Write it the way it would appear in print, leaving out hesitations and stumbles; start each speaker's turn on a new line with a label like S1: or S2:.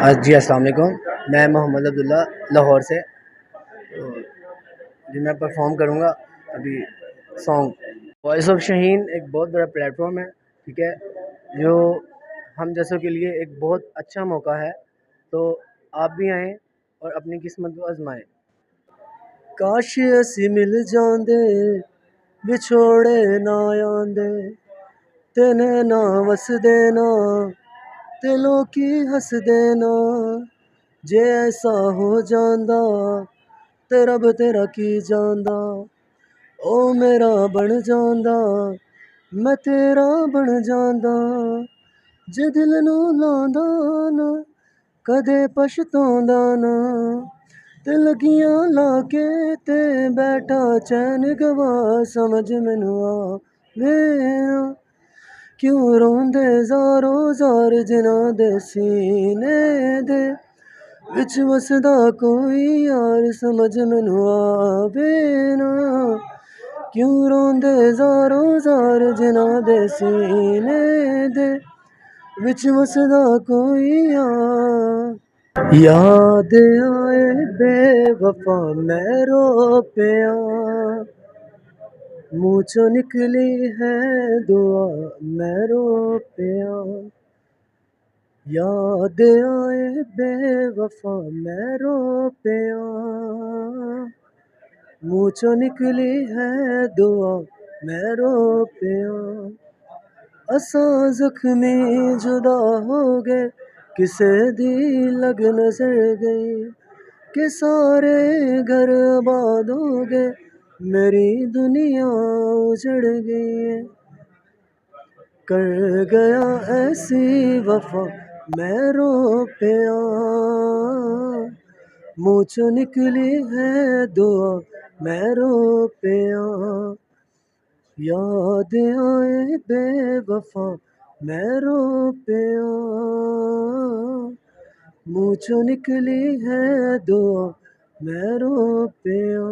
S1: जी अस्सलाम वालेकुम। मैं मोहम्मद अब्दुल्ला लाहौर से। तो जी मैं परफॉर्म करूँगा अभी सॉन्ग। वॉइस ऑफ शाहीन एक बहुत बड़ा प्लेटफॉर्म है, ठीक है, जो हम जैसों के लिए एक बहुत अच्छा मौका है। तो आप भी आएँ और अपनी किस्मत को आजमाएं। काश असी मिल जांदे, विछोड़े ना आंदे, तेने ना वसदे ना, ते लोकी हसदे ना। जे ऐसा हो जांदा ते रब तेरा की जांदा, ओ मेरा बन जांदा, मैं तेरा बन जांदा। जे दिल नू लांदा ना, कदे पछतांदा ना, ते लगियां लाके ते बैठा चैन गवा, समझ मैनू आवे ना। क्यों रोंदे ज़ारो ज़ार जिन्हां दे सीने दे विच वसदा कोई यार, समझ मैनू आवे ना। क्यों रोंदे ज़ारो ज़ार जिन्हां दे सीने दे विच वसदा कोई यार। याद आए बेवफा मैं रो पिया, मुँह चों निकली है दुआ मैं रो पिया। याद आए बेवफा मैं रो पिया, मुँह चों निकली है दुआ मैं रो पिया। असां जख्मी जुदा हो गए, किसे दी लग नजर गई, कि सारे घर आबाद हो गए, मेरी दुनिया उजड़ गई है। कर गया ऐसी वफा मैं रो पिया, मुँह चों निकली है दुआ मैं रो पिया। याद आए बेवफा मैं रो पिया, मुँह चों निकली है दुआ मैं रो पिया।